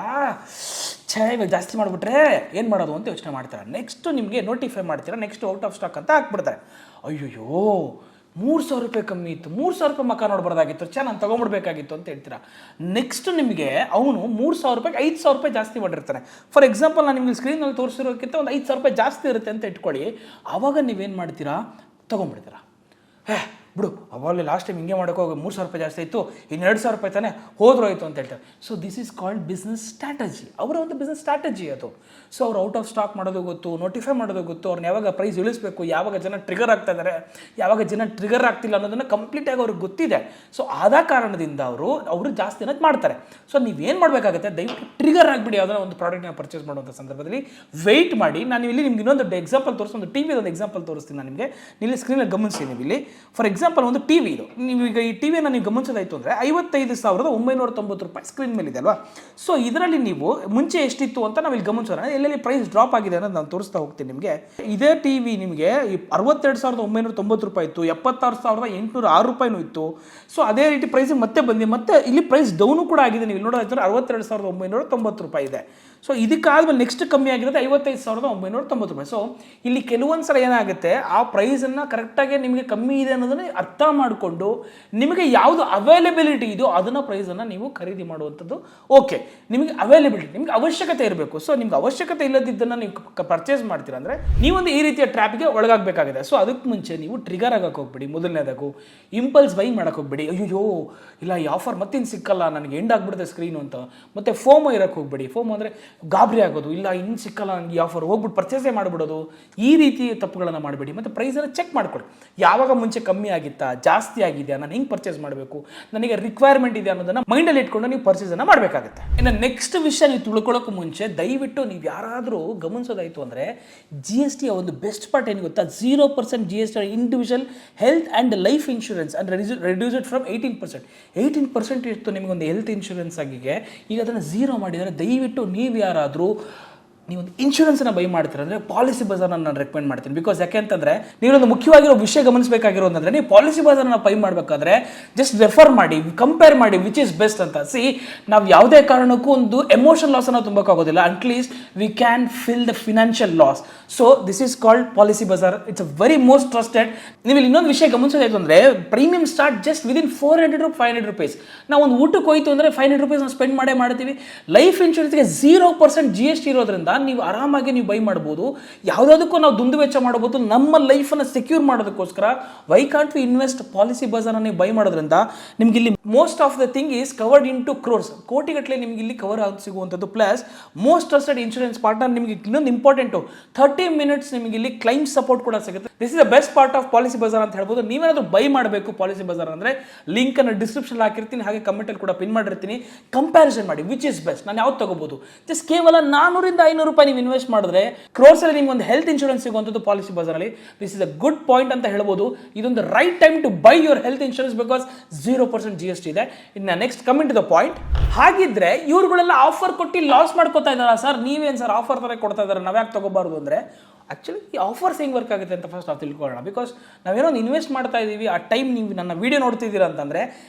ಇವಾಗ ಜಾಸ್ತಿ ಮಾಡಿಬಿಟ್ರೆ ಏನು ಮಾಡೋದು ಅಂತ ಯೋಚನೆ ಮಾಡ್ತಾರೆ. ನೆಕ್ಸ್ಟ್ ನಿಮಗೆ ನೋಟಿಫೈ ಮಾಡ್ತೀರಾ, ನೆಕ್ಸ್ಟ್ ಔಟ್ ಆಫ್ ಸ್ಟಾಕ್ ಅಂತ ಹಾಕ್ಬಿಡ್ತಾರೆ. ಅಯ್ಯೋ 3,000 ರೂಪಾಯಿ ಕಮ್ಮಿ ಇತ್ತು, 3,000 ರೂಪಾಯಿ ಮಕ್ಕ ನೋಡ್ಬಾರ್ದಾಗಿತ್ತು, ನಾನು ತೊಗೊಂಡ್ಬಿಡ್ಬೇಕಾಗಿತ್ತು ಅಂತ ಹೇಳ್ತೀರಾ. ನೆಕ್ಸ್ಟ್ ನಿಮಗೆ ಅವನು 3,000 ರೂಪಾಯಿಗೆ 5,000 ರೂಪಾಯಿ ಜಾಸ್ತಿ ಮಾಡಿರ್ತಾನೆ. ಫಾರ್ ಎಕ್ಸಾಂಪಲ್ ನಾನು ನಿಮಗೆ ಸ್ಕ್ರೀನಲ್ಲಿ ತೋರಿಸಿರೋಕ್ಕಿಂತ ಒಂದು 5,000 ರೂಪಾಯಿ ಜಾಸ್ತಿ ಇರುತ್ತೆ ಅಂತ ಇಟ್ಕೊಳ್ಳಿ. ಆವಾಗ ನೀವೇನು ಮಾಡ್ತೀರಾ, ತೊಗೊಂಡ್ಬಿಡ್ತೀರಾ. ಬಿಡು, ಅವಾಗಲೇ ಲಾಸ್ಟ್ ಟೈಮ್ ಹಿಂಗೆ ಮಾಡೋಕೆ ಹೋಗಿ 3,000 ರೂಪಾಯಿ ಜಾಸ್ತಿ ಇತ್ತು, ಇನ್ನು 2,000 ರೂಪಾಯಿ ತಾನೇ ಹೋದ್ರು ಆಯಿತು ಅಂತ ಹೇಳ್ತಾರೆ. So this is called business strategy. ಅವರ ಒಂದು ಬಿಸ್ನೆಸ್ ಸ್ಟ್ರಾಟಜಿ ಅದು. ಸೊ ಅವ್ರು ಔಟ್ ಆಫ್ ಸ್ಟಾಕ್ ಮಾಡೋದು ಗೊತ್ತು, ನೋಟಿಫೈ ಮಾಡೋದು ಗೊತ್ತು, ಅವ್ರನ್ನ ಯಾವಾಗ ಪ್ರೈಸ್ ಇಳಿಸಬೇಕು, ಯಾವಾಗ ಜನ ಟ್ರಿಗರ್ ಆಗ್ತಾ ಇದ್ದಾರೆ, ಯಾವಾಗ ಜನ ಟ್ರಿಗರ್ ಆಗ್ತಿಲ್ಲ ಅನ್ನೋದನ್ನು ಕಂಪ್ಲೀಟಾಗಿ ಅವ್ರಿಗೆ ಗೊತ್ತಿದೆ. ಸೊ ಆದ ಕಾರಣದಿಂದ ಅವರು ಜಾಸ್ತಿ ಅನ್ನೋದು ಮಾಡ್ತಾರೆ. ಸೊ ನೀವೇನು ಮಾಡಬೇಕಾಗುತ್ತೆ, ದಯವಿಟ್ಟು ಟ್ರಿಗರ್ ಆಗಿಬಿಡಿ. ಯಾವುದೋ ಒಂದು ಪ್ರಾಡಕ್ಟ್ನ ಪರ್ಚೇಸ್ ಮಾಡುವಂಥ ಸಂದರ್ಭದಲ್ಲಿ ವೆಯ್ಟ್ ಮಾಡಿ. ನಾನು ಇಲ್ಲಿ ನಿಮ್ಗೆ ಇನ್ನೊಂದು ಎಕ್ಸಾಂಪಲ್ ತೋರಿಸಿ, ಒಂದು ಟಿವಿ ಒಂದು ಎಕ್ಸಾಂಪಲ್ ತೋರಿಸ್ತೀನಿ ನಾನು ನಿಮಗೆ. ಇಲ್ಲಿ ಸ್ಕ್ರೀನಲ್ಲಿ ಗಮನಿಸಿ. ನೀವು ಇಲ್ಲಿ ಫಾರ್ ಎಕ್ಸಾಂಪಲ್ ಒಂದು ಟಿವಿ ಇದು, ನೀವೀಗ ಈ ಟಿವಿಯನ್ನು ನೀವು ಗಮನಿಸೋದಾಯಿತು ಅಂದರೆ 55,990 ರೂಪಾಯಿ ಸ್ಕ್ರೀನ್ ಮೇಲೆ ಇದೆ ಅಲ್ವಾ. ಸೊ ಇದರಲ್ಲಿ ನೀವು ಮುಂಚೆ ಎಷ್ಟಿತ್ತು ಅಂತ ನಾವು ಇಲ್ಲಿ ಗಮನಿಸೋಣ. ಎಲ್ಲೆಲ್ಲಿ ಪ್ರೈಸ್ ಡ್ರಾಪ್ ಆಗಿದೆ ಅನ್ನೋದು ನಾನು ತೋರಿಸ್ತಾ ಹೋಗ್ತೀನಿ ನಿಮಗೆ. ಇದೇ ಟಿವಿ ನಿಮಗೆ 62,990 ರೂಪಾಯಿ ಇತ್ತು, 76,806 ರೂಪಾಯಿನೂ ಇತ್ತು. ಸೊ ಅದೇ ರೀತಿ ಪ್ರೈಸ್ ಮತ್ತೆ ಇಲ್ಲಿ ಪ್ರೈಸ್ ಡೌನು ಕೂಡ ಆಗಿದೆ. ನೀವು ನೋಡೋದಾಯ್ತು 62,990 ರೂಪಾಯಿ ಇದೆ. ಸೊ ಇದಕ್ಕಾದ್ಮೇಲೆ ನೆಕ್ಸ್ಟ್ ಕಮ್ಮಿ ಆಗಿರೋದು 55,990 ರೂಪಾಯಿ. ಸೊ ಇಲ್ಲಿ ಕೆಲವೊಂದು ಸಲ ಏನಾಗುತ್ತೆ, ಆ ಪ್ರೈಸನ್ನು ಕರೆಕ್ಟಾಗಿ ನಿಮಗೆ ಕಮ್ಮಿ ಇದೆ ಅನ್ನೋದನ್ನ ಅರ್ಥ ಮಾಡಿಕೊಂಡು ನಿಮಗೆ ಯಾವುದು ಅವೈಲೇಬಿಲಿಟಿ ಇದೆಯೋ ಅದನ್ನು ಪ್ರೈಸನ್ನು ನೀವು ಖರೀದಿ ಮಾಡುವಂಥದ್ದು. ಓಕೆ, ನಿಮಗೆ ಅವೈಲೇಬಿಲಿಟಿ, ನಿಮಗೆ ಅವಶ್ಯಕತೆ ಇರಬೇಕು. ಸೊ ನಿಮ್ಗೆ ಅವಶ್ಯಕತೆ ಇಲ್ಲದಿದ್ದನ್ನು ನೀವು ಪರ್ಚೇಸ್ ಮಾಡ್ತೀರಾ ಅಂದರೆ ನೀವೊಂದು ಈ ರೀತಿಯ ಟ್ರ್ಯಾಪ್ಗೆ ಒಳಗಾಗಬೇಕಾಗಿದೆ. ಸೊ ಅದಕ್ಕೆ ಮುಂಚೆ ನೀವು ಟ್ರಿಗರ್ ಆಗಕ್ಕೆ ಹೋಗ್ಬಿಡಿ. ಮೊದಲನೇದಾಗೂ ಇಂಪಲ್ಸ್ ಬೈ ಮಾಡಕ್ಕೆ ಹೋಗ್ಬಿಡಿ. ಅಯ್ಯೋ ಇಲ್ಲ ಈ ಆಫರ್ ಮತ್ತಿನ್ನು ಸಿಕ್ಕಲ್ಲ, ನನಗೆ ಎಂಡ್ ಆಗಿಬಿಡುತ್ತೆ ಸ್ಕ್ರೀನು ಅಂತ. ಮತ್ತು ಫೋಮೋ ಇರೋಕ್ಕೆ ಹೋಗ್ಬಿಡಿ. ಫೋಮೋ ಅಂದರೆ ಗಾಬರಿ ಆಗೋದು, ಇಲ್ಲ ಇನ್ನು ಸಿಕ್ಕಲ್ಲ ನನಗೆ ಈ ಆಫರ್, ಹೋಗ್ಬಿಟ್ಟು ಪರ್ಚೇಸೇ ಮಾಡಿಬಿಡೋದು. ಈ ರೀತಿ ತಪ್ಪುಗಳನ್ನು ಮಾಡಬೇಡಿ. ಮತ್ತು ಪ್ರೈಸನ್ನು ಚೆಕ್ ಮಾಡ್ಕೊಳ್ಳಿ. ಯಾವಾಗ ಮುಂಚೆ ಕಮ್ಮಿ ಆಗಿತ್ತಾ, ಜಾಸ್ತಿ ಆಗಿದೆಯಾ, ನಾನು ಹೆಂಗೆ ಪರ್ಚೇಸ್ ಮಾಡಬೇಕು, ನನಗೆ ರಿಕ್ವೈರ್ಮೆಂಟ್ ಇದೆ ಅನ್ನೋದನ್ನು ಮೈಂಡಲ್ಲಿ ಇಟ್ಕೊಂಡು ನೀವು ಪರ್ಚೇಸನ್ನು ಮಾಡಬೇಕಾಗುತ್ತೆ. ಇನ್ನು ನೆಕ್ಸ್ಟ್ ವಿಷಯ ನೀವು ತಿಳ್ಕೊಳ್ಳೋಕೆ ಮುಂಚೆ ದಯವಿಟ್ಟು ನೀವು ಯಾರಾದರೂ ಗಮನಿಸೋದಾಯಿತು ಅಂದರೆ GST ಒಂದು ಬೆಸ್ಟ್ ಪಾರ್ಟ್ ಏನು ಗೊತ್ತಾ, 0% GST individual health and life insurance ಅಂದರೆ ರಿಡ್ಯೂಸ್ ಇಟ್ ಫ್ರಮ್ 18% ಇತ್ತು ನಿಮಗೊಂದು ಹೆಲ್ತ್ ಇನ್ಶೂರೆನ್ಸ್ ಆಗಿದೆ. ಈಗ ಅದನ್ನು 0 ಮಾಡಿದರೆ ದಯವಿಟ್ಟು ನೀವು ಯಾರಾದರೂ ನೀವೊಂದು ಇನ್ಶೂರೆನ್ಸನ್ನು ಬೈ ಮಾಡ್ತೀರ ಅಂದರೆ ಪಾಲಿಸಿ ಬಜಾರ್ನ ನಾನು ರೆಕಮೆಂಡ್ ಮಾಡ್ತೀನಿ. ಬಿಕಾಸ್ ಯಾಕೆಂತಂದರೆ ನೀವೊಂದು ಮುಖ್ಯವಾಗಿರೋ ವಿಷಯ ಗಮನಿಸಬೇಕಾಗಿರೋದಂದರೆ ನೀವು ಪಾಲಿಸಿ ಬಜಾರ್ನ ಬೈ ಮಾಡಬೇಕಾದ್ರೆ ಜಸ್ಟ್ ರೆಫರ್ ಮಾಡಿ, ಕಂಪೇರ್ ಮಾಡಿ ವಿಚ್ ಇಸ್ ಬೆಸ್ಟ್ ಅಂತ. ನಾವು ಯಾವುದೇ ಕಾರಣಕ್ಕೂ ಒಂದು ಎಮೋಷನ್ ಲಾಸನ್ನು ತುಂಬಕ್ಕಾಗೋದಿಲ್ಲ. At least we can fill the financial loss. So this is called Policy Bazaar. It's a very most trusted. ನೀವು ಇಲ್ಲಿ ಇನ್ನೊಂದು ವಿಷಯ ಗಮನಿಸೋದಾಯ್ತು ಅಂದರೆ premium start just within 400 to 500 rupees. ನಾವು ಒಂದು ಊಟಕ್ಕೆ ಹೋಯ್ತು ಅಂದರೆ 500 ರೂಪೀಸ್ ನಾವು ಸ್ಪೆಂಡ್ ಮಾಡ್ತೀವಿ. ಲೈಫ್ ಇನ್ಶೂರೆನ್ಸ್ಗೆ 0% GST ಇರೋದ್ರಿಂದ ನೀವು ಆರಾಮಾಗಿ ನೀವು ಬೈ ಮಾಡ್ಬೋದು. ಯಾವುದಾದಕ್ಕೂ ನಾವು ದುಂದು ವೆಚ್ಚ ಮಾಡ್ಬೋದು. ನಮ್ಮ ಲೈಫನ್ನು ಸೆಕ್ಯೂರ್ ಮಾಡೋದಕ್ಕೋಸ್ಕರ ವೈ ಕಾಂಟ್ ವಿ ಇನ್ವೆಸ್ಟ್ ಪಾಲಿಸಿ ಬಜಾರ್ನ ನೀವು ಬೈ ಮಾಡೋದ್ರಿಂದ ನಿಮ್ಗೆ ಇಲ್ಲಿ most of the thing is covered in two crores, ಕೋಟಿಗಟ್ಟಲೆ ನಿಮ್ಗೆ ಇಲ್ಲಿ ಕವರ್ ಆಗಿ ಸಿಗುವಂಥದ್ದು. Plus most trusted insurance partner. ನಿಮಗೆ ಇನ್ನೊಂದು ಇಂಪಾರ್ಟೆಂಟು 30 minutes ನಿಮಗೆ ಇಲ್ಲಿ ಕ್ಲೈಮ್ ಸಪೋರ್ಟ್ ಕೂಡ ಸಿಗುತ್ತೆ. This is the best part of policy Bazaar ಅಂತ ಹೇಳ್ಬೋದು. ನೀವೇನಾದರೂ ಬೈ ಮಾಡಬೇಕು ಪಾಲಿಸಿ ಬಜಾರ್ ಅಂದರೆ ಲಿಂಕನ್ನು ಡಿಸ್ಕ್ರಿಪ್ಷನ್ ಹಾಕಿರ್ತೀನಿ, ಹಾಗೆ ಕಮೆಂಟಲ್ಲಿ ಕೂಡ ಪಿನ್ ಮಾಡಿರ್ತೀನಿ. ಕಂಪ್ಯಾರಿಸನ್ ಮಾಡಿ ವಿಚ್ ಇಸ್ ಬೆಸ್ಟ್, ನಾನು ಯಾವ್ದು ತಗೋಬಹುದು. ಜಸ್ಟ್ ಕೇವಲ 400 to 500 ರೂಪಾಯಿ ನೀವು ಇನ್ವೆಸ್ಟ್ ಮಾಡಿದ್ರೆ ಕ್ರೋರ್ಸಲ್ಲಿ ನಿಮ್ಗೆ ಒಂದು ಹೆಲ್ತ್ ಇನ್ಶೂರೆನ್ಸ್ ಸಿಗುವಂಥದ್ದು ಪಾಲಿಸಿ ಬಜಾರಲ್ಲಿ. This is a good point ಅಂತ ಹೇಳ್ಬೋದು. ಇದೊಂದು right time to buy your health insurance because 0% GST ಇದೆ. ಇನ್ನು next coming to the point. ಹಾಗಿದ್ರೆ ಇವ್ರುಗಳೆಲ್ಲ ಆಫರ್ ಕೊಟ್ಟು ಲಾಸ್ ಮಾಡ್ಕೋತಾ ಇದ್ದಾರಾ ಸರ್, ನೀವೇನು ಸರ್ ಆಫರ್ ಥರ ಕೊಡ್ತಾ ಇದ್ದಾರೆ, ನಾವ್ಯಾಕೆ ತಗೋಬಾರ್ದು ಅಂದರೆ ಆ್ಯಕ್ಚುಲಿ ಈ ಆಫರ್ಸ್ ಹೆಂಗೆ ವರ್ಕ್ ಆಗುತ್ತೆ ಅಂತ ಫಸ್ಟ್ ನಾವು ತಿಳ್ಕೊಳ್ಳೋಣ. ಬಿಕಾಸ್ ನಾವೇನೋ ಒಂದು ಇನ್ವೆಸ್ಟ್ ಮಾಡ್ತಾ ಇದ್ದೀವಿ, ಆ ಟೈಮ್ ನೀವು ನನ್ನ ವೀಡಿಯೋ ನೋಡ್ತಿದ್ದೀರಾ ಅಂತಂದರೆ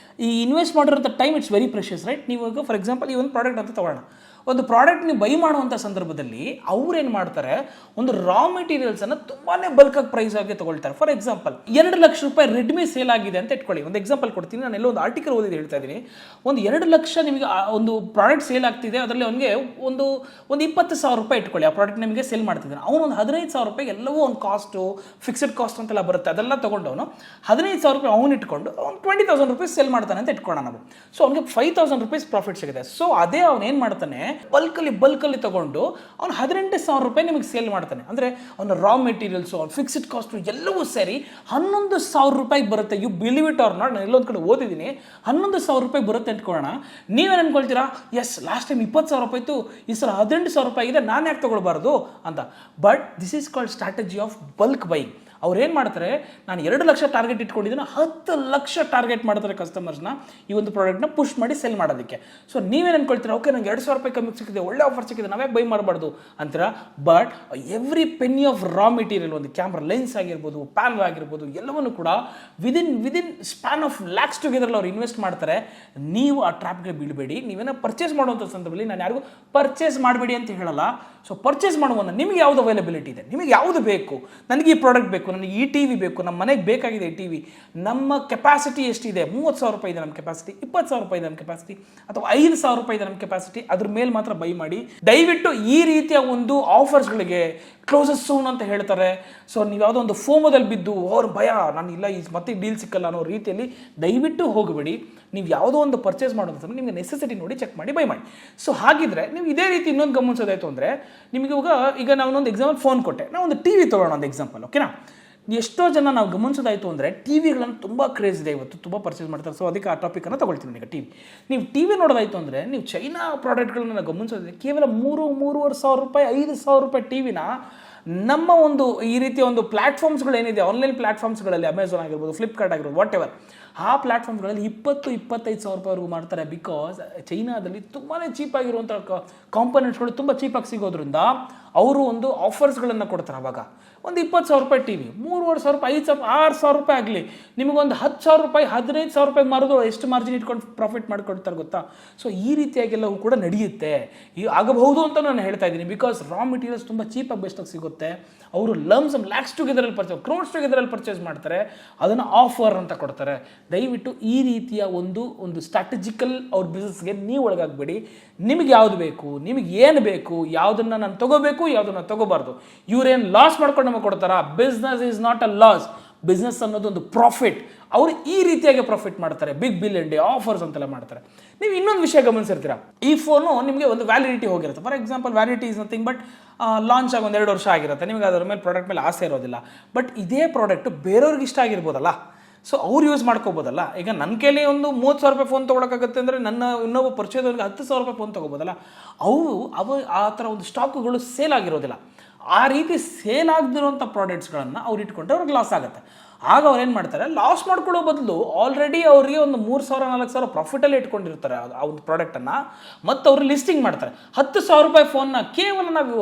ಈ ಇನ್ವೆಸ್ಟ್ ಮಾಡಿರೋಂಥ time it's very precious, right. ನೀವು ಫಾರ್ ಎಕ್ಸಾಂಪಲ್ ಈ ಒಂದು ಪ್ರಾಡಕ್ಟ್ ಅಂತ ತೊಗೊಳ್ಳೋಣ. ಒಂದು ಪ್ರಾಡಕ್ಟ್ ನೀವು ಬೈ ಮಾಡುವಂಥ ಸಂದರ್ಭದಲ್ಲಿ ಅವ್ರೇನು ಮಾಡ್ತಾರೆ, ಒಂದು ರಾ ಮೆಟೀರಿಯಲ್ಸನ್ನು ತುಂಬಾ ಬಲ್ಕಾಗಿ ಪ್ರೈಸ್ ಆಗಿ ತೊಗೊಳ್ತಾರೆ. ಫಾರ್ ಎಕ್ಸಾಂಪಲ್ 2 ಲಕ್ಷ ರೂಪಾಯಿ ರೆಡ್ಮಿ ಸೇಲ್ ಆಗಿದೆ ಅಂತ ಇಟ್ಕೊಳ್ಳಿ. ಒಂದು ಎಕ್ಸಾಂಪಲ್ ಕೊಡ್ತೀನಿ, ನಾನು ಎಲ್ಲೋ ಒಂದು ಆರ್ಟಿಕಲ್ ಓದಿದ್ದು ಹೇಳ್ತಾ ಇದ್ದೀನಿ. ಒಂದು 2 ಲಕ್ಷ ನಿಮಗೆ ಒಂದು ಪ್ರಾಡಕ್ಟ್ ಸೇಲ್ ಆಗ್ತಿದೆ, ಅದರಲ್ಲಿ ಅವನಿಗೆ ಒಂದು 20,000 ರೂಪಾಯಿ ಇಟ್ಕೊಳ್ಳಿ. ಆ ಪ್ರಾಡಕ್ಟ್ ನಿಮಗೆ ಸೇಲ್ ಮಾಡ್ತಿದ್ದಾನೆ. ಅವನು ಒಂದು 15,000 ರೂಪಾಯಿ ಎಲ್ಲವೂ ಒಂದು ಕಾಸ್ಟು, ಫಿಕ್ಸೆಡ್ ಕಾಸ್ಟ್ ಅಂತೆಲ್ಲ ಬರುತ್ತೆ, ಅದೆಲ್ಲ ತೊಗೊಂಡು ಅವನು 15,000 ರೂಪಾಯಿ ಅವನು ಇಟ್ಕೊಂಡು ಅವ್ನು 20,000 ರೂಪೀಸ್ ಸೇಲ್ ಮಾಡ್ತಾನೆ ಅಂತ ಇಟ್ಕೊಳ್ಳೋಣ ನಾವು. ಸೊ ಅವ್ನಿಗೆ 5,000 ರೂಪೀಸ್ ಪ್ರಾಫಿಟ್ ಸಿಗುತ್ತೆ. ಸೊ ಅದೇ ಅವನು ಏನು ಮಾಡ್ತಾನೆ, ಬಲ್ಕಲ್ಲಿ ತಗೊಂಡು ಅವ್ನು 18,000 ರೂಪಾಯಿ ನಿಮಗೆ ಸೇಲ್ ಮಾಡ್ತಾನೆ. ಅಂದರೆ ಅವನ ರಾ ಮೆಟೀರಿಯಲ್ಸು, ಅವ್ನ ಫಿಕ್ಸ್ಡ್ ಕಾಸ್ಟು ಎಲ್ಲವೂ ಸೇರಿ 11,000 ರೂಪಾಯಿಗೆ ಬರುತ್ತೆ. You believe it or not, ನಾನು ಎಲ್ಲೊಂದು ಕಡೆ ಓದಿದ್ದೀನಿ 11,000 ರೂಪಾಯಿ ಬರುತ್ತೆ ಅಂದ್ಕೊಳ್ಳೋಣ. ನೀವೇನು ಅನ್ಕೊಳ್ತೀರಾ, ಎಸ್ ಲಾಸ್ಟ್ ಟೈಮ್ 20,000 ರೂಪಾಯಿ ಇತ್ತು, ಈ ಸಲ 18,000 ರೂಪಾಯಿ ಇದೆ, ನಾನು ಯಾಕೆ ತೊಗೊಳ್ಬಾರ್ದು ಅಂತ. But this is called strategy of bulk buying. ಅವ್ರು ಏನು ಮಾಡ್ತಾರೆ, ನಾನು 2 ಲಕ್ಷ ಟಾರ್ಗೆಟ್ ಇಟ್ಕೊಂಡಿದ್ದೀನಿ, 10 ಲಕ್ಷ ಟಾರ್ಗೆಟ್ ಮಾಡ್ತಾರೆ ಕಸ್ಟಮರ್ಸ್ನ ಈ ಒಂದು ಪ್ರಾಡಕ್ಟ್ನ ಪುಷ್ ಮಾಡಿ ಸೆಲ್ ಮಾಡೋದಕ್ಕೆ. ಸೊ ನೀವೇನು ಅನ್ಕೊಳ್ತೀರಾ, ಓಕೆ ನಂಗೆ 2,000 ರೂಪಾಯಿ ಕಮ್ಮಿ ಸಿಕ್ಕಿದೆ, ಒಳ್ಳೆ ಆಫರ್ ಸಿಕ್ಕಿದೆ, ನಾವ್ಯಾಕೆ ಬೈ ಮಾಡಬಾರ್ದು ಅಂತೀರಾ. But every penny of raw material, ಒಂದು ಕ್ಯಾಮ್ರಾ ಲೆನ್ಸ್ ಆಗಿರ್ಬೋದು, ಪ್ಯಾನ್ ಆಗಿರ್ಬೋದು, ಎಲ್ಲವನ್ನು ಕೂಡ within span of lakhs together ಅವ್ರು ಇನ್ವೆಸ್ಟ್ ಮಾಡ್ತಾರೆ. ನೀವು ಆ ಟ್ರ್ಯಾಪ್ಗೆ ಬೀಳಬೇಡಿ. ನೀವೇನೋ ಪರ್ಚೇಸ್ ಮಾಡುವಂಥ ಸಂದರ್ಭದಲ್ಲಿ ನಾನು ಯಾರಿಗೂ ಪರ್ಚೇಸ್ ಮಾಡಬೇಡಿ ಅಂತ ಹೇಳಲ್ಲ. ಸೊ ಪರ್ಚೇಸ್ ಮಾಡುವಾಗ ನಿಮಗೆ ಯಾವುದು ಅವೈಲಬಿಲಿಟಿ ಇದೆ, ನಿಮಗೆ ಯಾವುದು ಬೇಕು, ನನಗೆ ಈ ಪ್ರಾಡಕ್ಟ್ ಬೇಕು, ನನಗೆ ಈ ಟಿ ವಿ ಬೇಕು, ನಮ್ಮ ಮನೆಗೆ ಬೇಕಾಗಿದೆ ಈ ಟಿ ವಿ, ನಮ್ಮ ಕೆಪಾಸಿಟಿ ಎಷ್ಟಿದೆ, 30,000 ರೂಪಾಯಿ ಇದೆ ನಮ್ಮ ಕೆಪಾಸಿಟಿ, 20,000 ರೂಪಾಯಿ ಇದೆ ನಮ್ಮ ಕೆಪಾಸಿಟಿ, ಅಥವಾ 5,000 ರೂಪಾಯಿ ಇದೆ ನಮ್ಮ ಕೆಪಾಸಿಟಿ, ಅದ್ರ ಮೇಲೆ ಮಾತ್ರ ಬೈ ಮಾಡಿ. ದಯವಿಟ್ಟು ಈ ರೀತಿಯ ಒಂದು ಆಫರ್ಸ್ಗಳಿಗೆ ಕ್ಲೋಸಸ್ ಸೂನ್ ಅಂತ ಹೇಳ್ತಾರೆ. ಸೊ ನೀವು ಯಾವುದೋ ಒಂದು ಫೋಮೋದಲ್ಲಿ ಬಿದ್ದು ಅವ್ರ ಭಯ, ನಾನು ಇಲ್ಲ ಈ ಮತ್ತೆ ಡೀಲ್ ಸಿಕ್ಕಲ್ಲ ಅನ್ನೋ ರೀತಿಯಲ್ಲಿ ದಯವಿಟ್ಟು ಹೋಗಬೇಡಿ. ನೀವು ಯಾವುದೋ ಒಂದು ಪರ್ಚೇಸ್ ಮಾಡೋದು ನಿಮಗೆ ನೆಸೆಸಿಟಿ ನೋಡಿ ಚೆಕ್ ಮಾಡಿ ಬೈ ಮಾಡಿ. ಸೊ ಹಾಗಿದ್ರೆ ನೀವು ಇದೇ ರೀತಿ ಇನ್ನೊಂದು ಗಮನಿಸೋದಾಯಿತು ಅಂದರೆ ನಿಮಗೆ ಈಗ ನಾವೊಂದು ಎಕ್ಸಾಂಪಲ್ ಫೋನ್ ಕೊಟ್ಟೆ, ನಾವು ಒಂದು ಟಿ ವಿ ತೊಗೊಳ್ಳೋಣ ಒಂದು ಎಕ್ಸಾಂಪಲ್, ಓಕೆನಾ. ಎಷ್ಟೋ ಜನ ನಾವು ಗಮನಿಸೋದಾಯಿತು ಅಂದರೆ ಟಿ ವಿಗಳನ್ನು ತುಂಬ ಕ್ರೇಜ್ ಇದೆ ಇವತ್ತು, ತುಂಬ ಪರ್ಚೇಸ್ ಮಾಡ್ತಾರೆ. ಸೊ ಅದಕ್ಕೆ ಆ ಟಾಪಿಕನ್ನು ತೊಗೊಳ್ತೀನಿ. ಈಗ ನೀವು ಟಿ ವಿ ನೋಡೋದಾಯಿತು ಅಂದರೆ ನೀವು ಚೈನಾ ಪ್ರಾಡಕ್ಟ್ಗಳನ್ನ ನಾವು ಗಮನಿಸೋದಿದೆ, ಕೇವಲ 3,500 ರೂಪಾಯಿ 5,000 ರೂಪಾಯಿ ಟಿ ವಿನ ನಮ್ಮ ಒಂದು ಈ ರೀತಿಯ ಒಂದು ಪ್ಲ್ಯಾಟ್ಫಾರ್ಮ್ಸ್ಗಳೇನಿದೆ, ಆನ್ಲೈನ್ ಪ್ಲ್ಯಾಟ್ಫಾರ್ಮ್ಸ್ಗಳಲ್ಲಿ ಅಮೆಝಾನ್ ಆಗಿರ್ಬೋದು, ಫ್ಲಿಪ್ಕಾರ್ಟ್ ಆಗಿರ್ಬೋದು, ವಾಟ್ ಎವರ್, ಆ ಪ್ಲ್ಯಾಟ್ಫಾರ್ಮ್ಗಳಲ್ಲಿ 20-25 ಸಾವಿರ ರೂಪಾಯಿವರೆಗೂ ಮಾಡ್ತಾರೆ. ಬಿಕಾಸ್ ಚೈನಾದಲ್ಲಿ ತುಂಬಾ ಚೀಪಾಗಿರುವಂಥ ಕಾಂಪೊನೆಂಟ್ಸ್ಗಳು ತುಂಬ ಚೀಪಾಗಿ ಸಿಗೋದ್ರಿಂದ ಅವರು ಒಂದು ಆಫರ್ಸ್ಗಳನ್ನು ಕೊಡ್ತಾರೆ. ಅವಾಗ ಒಂದು 20 ಸಾವಿರ ರೂಪಾಯಿ ಟಿ ವಿ 3.5 ಸಾವಿರ ರೂಪಾಯಿ, 5 ಸಾವಿರ, 6 ಸಾವಿರ ರೂಪಾಯಿ ಆಗಲಿ, ನಿಮಗೊಂದು 10 ಸಾವಿರ ರೂಪಾಯಿ, 15 ಸಾವಿರ ರೂಪಾಯಿ ಮಾರೋದು ಎಷ್ಟು ಮಾರ್ಜಿನ್ ಇಟ್ಕೊಂಡು ಪ್ರಾಫಿಟ್ ಮಾಡ್ಕೊಳ್ತಾರೆ ಗೊತ್ತಾ. ಸೊ ಈ ರೀತಿಯಾಗೆಲ್ಲವೂ ಕೂಡ ನಡೆಯುತ್ತೆ, ಆಗಬಹುದು ಅಂತ ನಾನು ಹೇಳ್ತಾ ಇದ್ದೀನಿ. ಬಿಕಾಸ್ ರಾ ಮೆಟೀರಿಯಲ್ಸ್ ತುಂಬ ಚೀಪಾಗಿ ಬೆಸ್ಟಾಗಿ ಸಿಗುತ್ತೆ. ಅವರು ಲ್ಯಾಕ್ಸ್ ಟುಗೆದರಲ್ಲಿ ಪರ್ಚೇಸ್, ಕ್ರೋಡ್ಸ್ ಟುಗೆದರಲ್ಲಿ ಪರ್ಚೇಸ್ ಮಾಡ್ತಾರೆ, ಅದನ್ನು ಆಫರ್ ಅಂತ ಕೊಡ್ತಾರೆ. ದಯವಿಟ್ಟು ಈ ರೀತಿಯ ಒಂದು ಸ್ಟ್ರಾಟಜಿಕಲ್ ಅವ್ರ ಬಿಸ್ನೆಸ್ಗೆ ನೀವು ಒಳಗಾಗಬೇಡಿ. ನಿಮಗೆ ಯಾವುದು ಬೇಕು, ನಿಮಗೆ ಏನು ಬೇಕು, ಯಾವುದನ್ನು ನಾನು ತಗೋಬೇಕು, ಯಾವುದನ್ನು ತಗೋಬಾರ್ದು. ಇವರೇನು ಲಾಸ್ ಮಾಡ್ಕೊಂಡು ನಮಗೆ ಕೊಡ್ತಾರಾ? Business is not a loss, business ಅನ್ನೋದು ಒಂದು ಪ್ರಾಫಿಟ್. ಅವರು ಈ ರೀತಿಯಾಗಿ ಪ್ರಾಫಿಟ್ ಮಾಡ್ತಾರೆ, ಬಿಗ್ ಬಿಲಿಯನ್ ಡೇ ಆಫರ್ಸ್ ಅಂತೆಲ್ಲ ಮಾಡ್ತಾರೆ. ನೀವು ಇನ್ನೊಂದು ವಿಷಯ ಗಮನಿಸಿರ್ತೀರ, ಈ ಫೋನು ನಿಮಗೆ ಒಂದು ವ್ಯಾಲಿಡಿಟಿ ಹೋಗಿರುತ್ತೆ. For example, validity is nothing but launch ಆಗಿ 1-2 ವರ್ಷ ಆಗಿರುತ್ತೆ, ನಿಮಗೆ ಅದರ ಮೇಲೆ ಪ್ರಾಡಕ್ಟ್ ಮೇಲೆ ಆಸೆ ಇರೋದಿಲ್ಲ. ಬಟ್ ಇದೇ ಪ್ರಾಡಕ್ಟ್ ಬೇರೆಯವ್ರಿಗೆ ಇಷ್ಟ ಆಗಿರ್ಬೋದಲ್ಲ, ಸೊ ಅವ್ರು ಯೂಸ್ ಮಾಡ್ಕೋಬೋದಲ್ಲ. ಈಗ ನನ್ನ ಕೈಲಿ ಒಂದು 30 ಸಾವಿರ ರೂಪಾಯಿ ಫೋನ್ ತೊಗೊಳಕ್ಕಾಗುತ್ತೆ ಅಂದರೆ ನನ್ನ ಇನ್ನೊಬ್ಬ ಪರಿಚಯದವ್ರಿಗೆ 10 ಸಾವಿರ ರೂಪಾಯಿ ಫೋನ್ ತೊಗೋಬೋದಲ್ಲ. ಆ ಥರ ಒಂದು ಸ್ಟಾಕುಗಳು ಸೇಲ್ ಆಗಿರೋದಿಲ್ಲ. ಆ ರೀತಿ ಸೇಲ್ ಆಗದಿರುವಂಥ ಪ್ರಾಡಕ್ಟ್ಸ್ಗಳನ್ನು ಅವ್ರು ಇಟ್ಕೊಂಡ್ರೆ ಅವ್ರಿಗೆ ಲಾಸ್ ಆಗುತ್ತೆ. ಆಗ ಅವ್ರು ಏನು ಮಾಡ್ತಾರೆ, ಲಾಸ್ ಮಾಡ್ಕೊಳ್ಳೋ ಬದಲು ಆಲ್ರೆಡಿ ಅವರಿಗೆ ಒಂದು 3,000-4,000 ಸಾವಿರ ಪ್ರಾಫಿಟಲ್ಲಿ ಇಟ್ಕೊಂಡಿರ್ತಾರೆ ಆ ಒಂದು ಪ್ರಾಡಕ್ಟನ್ನು. ಮತ್ತು ಅವರು ಲಿಸ್ಟಿಂಗ್ ಮಾಡ್ತಾರೆ. 10 ಸಾವಿರ ರೂಪಾಯಿ ಫೋನ್ನ ಕೇವಲ ನಾವು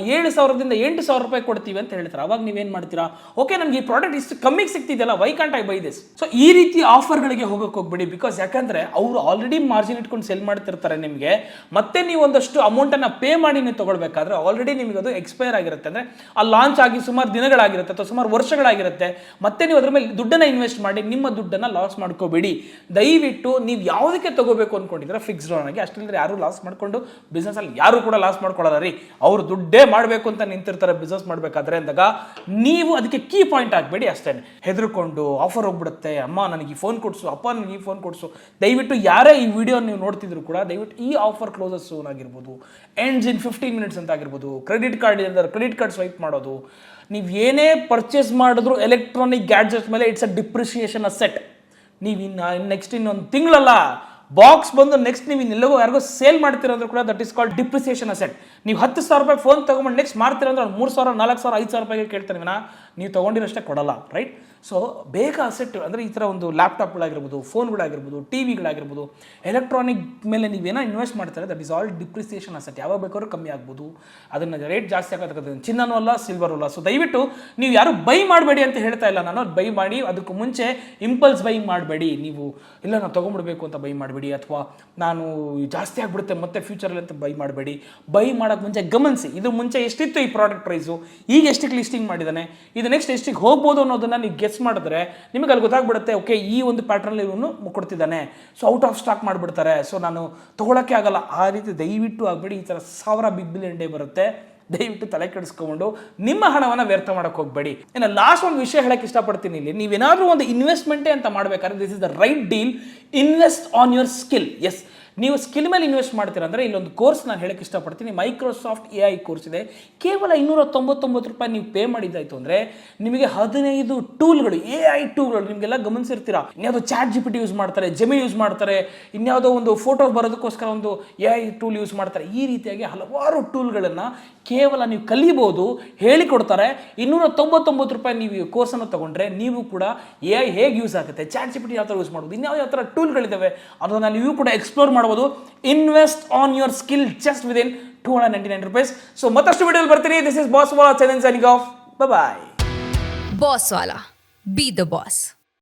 7,000ದಿಂದ 8,000 ರೂಪಾಯಿ ಕೊಡ್ತೀವಿ ಅಂತ ಹೇಳ್ತಾರೆ. ಅವಾಗ ನೀವೇನು ಮಾಡ್ತೀರಾ, ಓಕೆ ನನಗೆ ಈ ಪ್ರಾಡಕ್ಟ್ ಇಷ್ಟು ಕಮ್ಮಿಗೆ ಸಿಗ್ತಿದೆಯಲ್ಲ, why can't I buy this. So ಈ ರೀತಿ ಆಫರ್ಗಳಿಗೆ ಹೋಗೋಕೆ ಹೋಗ್ಬೇಡಿ. ಬಿಕಾಸ್ ಯಾಕಂದರೆ ಅವರು ಆಲ್ರೆಡಿ ಮಾರ್ಜಿನ್ ಇಟ್ಕೊಂಡು ಸೆಲ್ ಮಾಡ್ತಿರ್ತಾರೆ ನಿಮಗೆ. ಮತ್ತೆ ನೀವು ಒಂದಷ್ಟು ಅಮೌಂಟನ್ನು ಪೇ ಮಾಡಿ ನೀವು ತೊಗೊಳ್ಬೇಕಾದ್ರೆ ಆಲ್ರೆಡಿ ನಿಮಗೆ ಅದು ಎಕ್ಸ್ಪೈರ್ ಆಗಿರುತ್ತೆ. ಅಂದರೆ ಆ ಲಾಂಚ್ ಆಗಿ ಸುಮಾರು ದಿನಗಳಾಗಿರುತ್ತೆ ಅಥವಾ ಸುಮಾರು ವರ್ಷಗಳಾಗಿರುತ್ತೆ. ಮತ್ತೆ ನೀವು ಅದ್ರ ಮೇಲೆ ದುಡ್ಡನ್ನು ಇನ್ವೆಸ್ಟ್ ಮಾಡಿ ನಿಮ್ಮ ದುಡ್ಡನ್ನು ಲಾಸ್ ಮಾಡ್ಕೋಬೇಡಿ. ದಯವಿಟ್ಟು ನೀವು ಯಾವುದಕ್ಕೆ ತಗೋಬೇಕು ಅಂದ್ಕೊಂಡಿದ್ರೆ ಫಿಕ್ಸ್ಡ್ ಆಗಿ, ಅಷ್ಟಿಲ್ಲದ್ರೆ ಯಾರು ಲಾಸ್ ಮಾಡ್ಕೊಂಡು ಬಿಸ್ನೆಸ್ಸಲ್ಲಿ ಯಾರು ಕೂಡ ಲಾಸ್ ಮಾಡ್ಕೊಳ್ಳಲ್ಲ ರೀ. ಅವರು ದುಡ್ಡೇ ಮಾಡಬೇಕು ಅಂತ ನಿಂತಿರ್ತಾರೆ ಬಿಸ್ನೆಸ್ ಮಾಡಬೇಕಾದ್ರೆ ಅಂದಾಗ ನೀವು ಅದಕ್ಕೆ ಕೀ ಪಾಯಿಂಟ್ ಆಗಬೇಡಿ ಅಷ್ಟೇ. ಹೆದರ್ಕೊಂಡು ಆಫರ್ ಹೋಗ್ಬಿಡುತ್ತೆ, ಅಮ್ಮ ನನಗೆ ಈ ಫೋನ್ ಕೊಡಿಸು, ಅಪ್ಪ ನನಗೆ ಈ ಫೋನ್ ಕೊಡಿಸು. ದಯವಿಟ್ಟು ಯಾರೇ ಈ ವಿಡಿಯೋ ನೀವು ನೋಡ್ತಿದ್ರು ಕೂಡ ದಯವಿಟ್ಟು ಈ ಆಫರ್ ಕ್ಲೋಸಸ್ ಸೂನ್ ಆಗಿರ್ಬೋದು, ಎಂಡ್ಸ್ ಇನ್ 15 ಮಿನಿಟ್ಸ್ ಅಂತ ಆಗಿರ್ಬೋದು, ಕ್ರೆಡಿಟ್ ಕಾರ್ಡ್ ಸ್ವೈಪ್ ಮಾಡೋದು, ನೀವು ಏನೇ ಪರ್ಚೇಸ್ ಮಾಡಿದ್ರು ಎಲೆಕ್ಟ್ರಾನಿಕ್ ಗ್ಯಾಡ್ಜೆಟ್ಸ್ ಮೇಲೆ ಇಟ್ಸ್ ಅ ಡಿಪ್ರಿಸಿಯೇಷನ್ ಅಸೆಟ್. ನೀವು ನೆಕ್ಸ್ಟ್ ಇನ್ನೊಂದು ತಿಂಗಳಲ್ಲ ಬಾಕ್ಸ್ ಬಂದು ನೆಕ್ಸ್ಟ್ ನೀವು ಇನ್ನೆಲ್ಲವೋ ಯಾರಿಗೋ ಸೇಲ್ ಮಾಡ್ತಿರೋದ್ರು ಕೂಡ that is called depreciation asset. ನೀವು 10 ಸಾವಿರ ರೂಪಾಯಿ ಫೋನ್ ತೊಗೊಂಡು ನೆಕ್ಸ್ಟ್ ಮಾಡ್ತಿರೋದ್ರೆ 3,000, 4,000, 5,000 ರೂಪಾಯಿಗೆ ಕೇಳ್ತಾರೆ ವಿನಾ ನೀವು ತೊಗೊಂಡಿರೋಷ್ಟೇ ಕೊಡಲ್ಲ, ರೈಟ್? ಸೊ ಬೇಗ ಅಸೆಟ್ ಅಂದರೆ ಈ ಥರ ಒಂದು ಲ್ಯಾಪ್ಟಾಪ್ಗಳಾಗಿರ್ಬೋದು, ಫೋನ್ಗಳಾಗಿರ್ಬೋದು, ಟಿ ವಿಗಳಾಗಿರ್ಬೋದು, ಎಲೆಕ್ಟ್ರಾನಿಕ್ ಮೇಲೆ ನೀವೇನೋ ಇನ್ವೆಸ್ಟ್ ಮಾಡ್ತಾರೆ that is all depreciation asset. ಯಾವಾಗ ಬೇಕಾದ್ರೂ ಕಮ್ಮಿ ಆಗ್ಬೋದು, ಅದನ್ನು ರೇಟ್ ಜಾಸ್ತಿ ಆಗೋದಕ್ಕೆ ಚಿನ್ನನೂ ಅಲ್ಲ, ಸಿಲ್ವರು ಅಲ್ಲ. ಸೊ ದಯವಿಟ್ಟು ನೀವು ಯಾರು ಬೈ ಮಾಡಬೇಡಿ ಅಂತ ಹೇಳ್ತಾ ಇಲ್ಲ ನಾನು. ಬೈ ಮಾಡಿ, ಅದಕ್ಕೂ ಮುಂಚೆ ಇಂಪಲ್ಸ್ ಬೈ ಮಾಡಬೇಡಿ. ನೀವು ಇಲ್ಲ ನಾನು ತೊಗೊಂಡ್ಬಿಡ್ಬೇಕು ಅಂತ ಬೈ ಮಾಡಬೇಡಿ, ಅಥವಾ ನಾನು ಜಾಸ್ತಿ ಆಗಿಬಿಡುತ್ತೆ ಮತ್ತೆ ಫ್ಯೂಚರಲ್ಲಿ ಅಂತ ಬೈ ಮಾಡಬೇಡಿ. ಬೈ ಮಾಡೋಕ್ಕೆ ಮುಂಚೆ ಗಮನಿಸಿ, ಇದು ಮುಂಚೆ ಎಷ್ಟಿತ್ತು ಈ ಪ್ರಾಡಕ್ಟ್ ಪ್ರೈಸು, ಈಗ ಎಷ್ಟಕ್ಕೆ ಲಿಸ್ಟಿಂಗ್ ಮಾಡಿದ್ದಾನೆ, ಇದು ನೆಕ್ಸ್ಟ್ ಎಷ್ಟಿಗೆ ಹೋಗ್ಬೋದು ಅನ್ನೋದನ್ನು ನೀವು ಗೆಸ್ ಮಾಡಿದ್ರೆ ನಿಮಗೆ ಅಲ್ಲಿ ಗೊತ್ತಾಗ್ಬಿಡುತ್ತೆ. ಓಕೆ, ಈ ಒಂದು ಪ್ಯಾಟ್ರನ್ ಇವನು ಕೊಡ್ತಿದ್ದಾನೆ, ಸೊ ಔಟ್ ಆಫ್ ಸ್ಟಾಕ್ ಮಾಡಿಬಿಡ್ತಾರೆ, ಸೊ ನಾನು ತೊಗೊಳಕ್ಕೆ ಆಗಲ್ಲ. ಆ ರೀತಿ ದಯವಿಟ್ಟು ಆಗಬೇಡಿ. ಈ ಥರ 1000 ಬಿಗ್ ಬಿಲಿಯನ್ ಡೇ ಬರುತ್ತೆ, ದಯವಿಟ್ಟು ತಲೆ ಕೆಡಿಸ್ಕೊಂಡು ನಿಮ್ಮ ಹಣವನ್ನು ವ್ಯರ್ಥ ಮಾಡೋಕ್ಕೆ ಹೋಗಬೇಡಿ. ಇನ್ನು ಲಾಸ್ಟ್ ಒಂದು ವಿಷಯ ಹೇಳಕ್ಕೆ ಇಷ್ಟಪಡ್ತೀನಿ. ಇಲ್ಲಿ ನೀವೇನಾದರೂ ಒಂದು ಇನ್ವೆಸ್ಟ್ಮೆಂಟೇ ಅಂತ ಮಾಡಬೇಕಾದ್ರೆ this is the right deal. Invest on your skill. Yes, ನೀವು ಸ್ಕಿಲ್ ಮೇಲೆ ಇನ್ವೆಸ್ಟ್ ಮಾಡ್ತೀರಾ ಅಂದರೆ ಇಲ್ಲೊಂದು ಕೋರ್ಸ್ ನಾನು ಹೇಳಕ್ಕೆ ಇಷ್ಟಪಡ್ತೀನಿ. ಮೈಕ್ರೋಸಾಫ್ಟ್ AI ಕೋರ್ಸ್ ಇದೆ. ಕೇವಲ 299 ರೂಪಾಯಿ ನೀವು ಪೇ ಮಾಡಿದ್ದಾಯಿತು ಅಂದರೆ ನಿಮಗೆ 15 ಟೂಲ್ಗಳು, AI ಟೂಲ್ಗಳು ನಿಮಗೆಲ್ಲ ಗಮನಿಸಿರ್ತೀರಾ. ಇನ್ಯಾವುದೋ ChatGPT ಯೂಸ್ ಮಾಡ್ತಾರೆ, ಜೆಮಿ ಯೂಸ್ ಮಾಡ್ತಾರೆ, ಇನ್ಯಾವುದೋ ಒಂದು ಫೋಟೋ ಬರೋದಕ್ಕೋಸ್ಕರ ಒಂದು AI ಟೂಲ್ ಯೂಸ್ ಮಾಡ್ತಾರೆ. ಈ ರೀತಿಯಾಗಿ ಹಲವಾರು ಟೂಲ್ಗಳನ್ನು ಕೇವಲ ನೀವು ಕಲಿಬೋದು, ಹೇಳಿಕೊಡ್ತಾರೆ. 299 ರೂಪಾಯಿ ನೀವು ಕೋರ್ಸನ್ನು ತೊಗೊಂಡ್ರೆ ನೀವು ಕೂಡ AI ಹೇಗೆ ಯೂಸ್ ಆಗುತ್ತೆ, ChatGPT ಯಾವ ಥರ ಯೂಸ್ ಮಾಡೋದು, ಯಾವ ಥರ ಟೂಲ್ಗಳಿದ್ದಾವೆ ಅದನ್ನು ನೀವು ಕೂಡ ಎಕ್ಸ್ಪ್ಲೋರ್ ಮಾಡ್ಬೋದು. Invest on your skill just within 299 rupees. So ಮತ್ತಷ್ಟು ವಿಡಿಯೋಲಿ ಬರ್ತೀನಿ. This is Boss Wala, signing off. Bye. Boss Wala, be the boss.